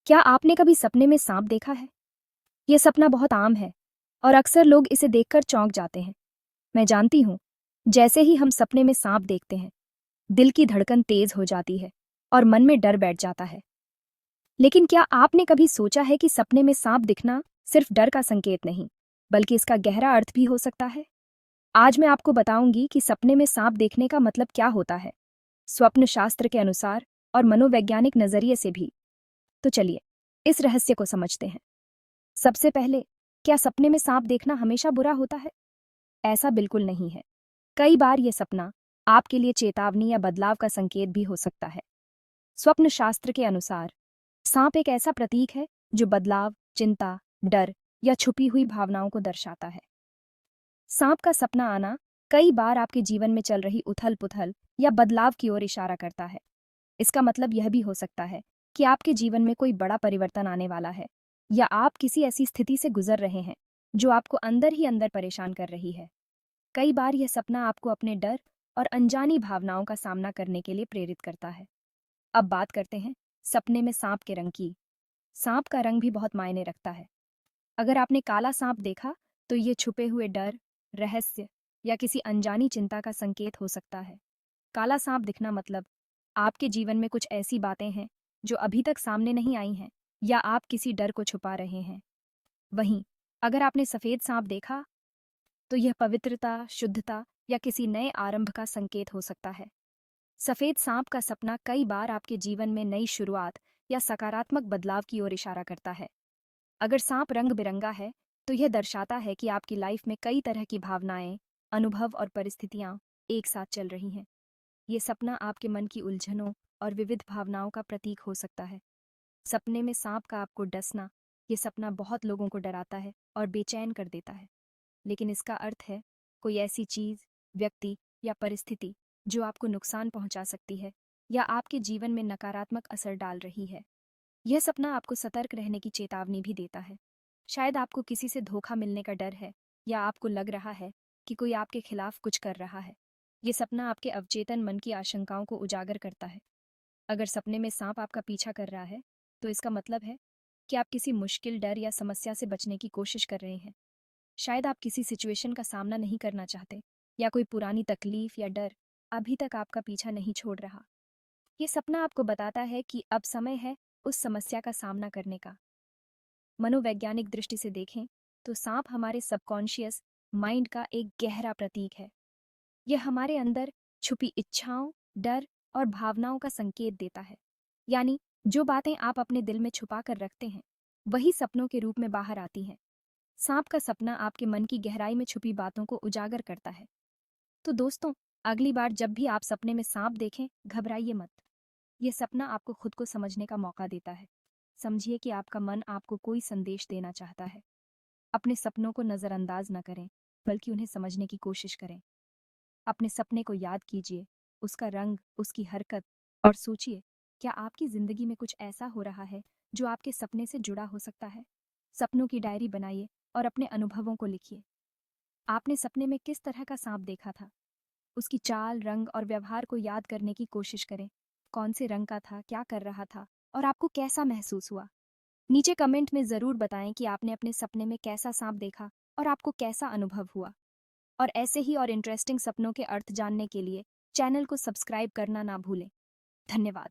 क्या आपने कभी सपने में सांप देखा है? यह सपना बहुत आम है और अक्सर लोग इसे देखकर चौंक जाते हैं। मैं जानती हूँ, जैसे ही हम सपने में सांप देखते हैं, दिल की धड़कन तेज हो जाती है और मन में डर बैठ जाता है। लेकिन क्या आपने कभी सोचा है कि सपने में सांप दिखना सिर्फ डर का संकेत नहीं, बल्कि इसका गहरा अर्थ भी हो सकता है? आज मैं आपको बताऊंगी कि सपने में सांप देखने का मतलब क्या होता है, स्वप्न शास्त्र के अनुसार और मनोवैज्ञानिक नजरिए से भी। तो चलिए, इस रहस्य को समझते हैं। सबसे पहले, क्या सपने में सांप देखना हमेशा बुरा होता है? ऐसा बिल्कुल नहीं है। कई बार यह सपना आपके लिए चेतावनी या बदलाव का संकेत भी हो सकता है। स्वप्न शास्त्र के अनुसार सांप एक ऐसा प्रतीक है जो बदलाव, चिंता, डर या छुपी हुई भावनाओं को दर्शाता है। सांप का सपना आना कई बार आपके जीवन में चल रही उथल-पुथल या बदलाव की ओर इशारा करता है। इसका मतलब यह भी हो सकता है कि आपके जीवन में कोई बड़ा परिवर्तन आने वाला है, या आप किसी ऐसी स्थिति से गुजर रहे हैं जो आपको अंदर ही अंदर परेशान कर रही है। कई बार यह सपना आपको अपने डर और अनजानी भावनाओं का सामना करने के लिए प्रेरित करता है। अब बात करते हैं सपने में सांप के रंग की। सांप का रंग भी बहुत मायने रखता है। अगर आपने काला सांप देखा, तो ये छुपे हुए डर, रहस्य या किसी अनजानी चिंता का संकेत हो सकता है। काला सांप दिखना मतलब आपके जीवन में कुछ ऐसी बातें हैं जो अभी तक सामने नहीं आई हैं, या आप किसी डर को छुपा रहे हैं। वहीं अगर आपने सफेद सांप देखा, तो यह पवित्रता, शुद्धता या किसी नए आरंभ का संकेत हो सकता है। सफेद सांप का सपना कई बार आपके जीवन में नई शुरुआत या सकारात्मक बदलाव की ओर इशारा करता है। अगर सांप रंग बिरंगा है, तो यह दर्शाता है कि आपकी लाइफ में कई तरह की भावनाएं, अनुभव और परिस्थितियां एक साथ चल रही हैं। ये सपना आपके मन की उलझनों और विविध भावनाओं का प्रतीक हो सकता है। सपने में सांप का आपको डसना, ये सपना बहुत लोगों को डराता है और बेचैन कर देता है। लेकिन इसका अर्थ है कोई ऐसी चीज, व्यक्ति या परिस्थिति जो आपको नुकसान पहुंचा सकती है या आपके जीवन में नकारात्मक असर डाल रही है। यह सपना आपको सतर्क रहने की चेतावनी भी देता है। शायद आपको किसी से धोखा मिलने का डर है, या आपको लग रहा है कि कोई आपके खिलाफ कुछ कर रहा है। ये सपना आपके अवचेतन मन की आशंकाओं को उजागर करता है। अगर सपने में सांप आपका पीछा कर रहा है, तो इसका मतलब है कि आप किसी मुश्किल, डर या समस्या से बचने की कोशिश कर रहे हैं। शायद आप किसी सिचुएशन का सामना नहीं करना चाहते, या कोई पुरानी तकलीफ या डर अभी तक आपका पीछा नहीं छोड़ रहा। ये सपना आपको बताता है कि अब समय है उस समस्या का सामना करने का। मनोवैज्ञानिक दृष्टि से देखें, तो सांप हमारे सबकॉन्शियस माइंड का एक गहरा प्रतीक है। यह हमारे अंदर छुपी इच्छाओं, डर और भावनाओं का संकेत देता है। यानी जो बातें आप अपने दिल में छुपा कर रखते हैं, वही सपनों के रूप में बाहर आती हैं। सांप का सपना आपके मन की गहराई में छुपी बातों को उजागर करता है। तो दोस्तों, अगली बार जब भी आप सपने में सांप देखें, घबराइए मत। यह सपना आपको खुद को समझने का मौका देता है। समझिए कि आपका मन आपको कोई संदेश देना चाहता है। अपने सपनों को नजरअंदाज न करें, बल्कि उन्हें समझने की कोशिश करें। अपने सपने को याद कीजिए, उसका रंग, उसकी हरकत, और सोचिए, क्या आपकी जिंदगी में कुछ ऐसा हो रहा है जो आपके सपने से जुड़ा हो सकता है। सपनों की डायरी बनाइए और अपने अनुभवों को लिखिए। आपने सपने में किस तरह का सांप देखा था? उसकी चाल, रंग और व्यवहार को याद करने की कोशिश करें। कौन से रंग का था, क्या कर रहा था, और आपको कैसा महसूस हुआ? नीचे कमेंट में जरूर बताएं कि आपने अपने सपने में कैसा सांप देखा और आपको कैसा अनुभव हुआ। और ऐसे ही और इंटरेस्टिंग सपनों के अर्थ जानने के लिए चैनल को सब्सक्राइब करना ना भूलें। धन्यवाद।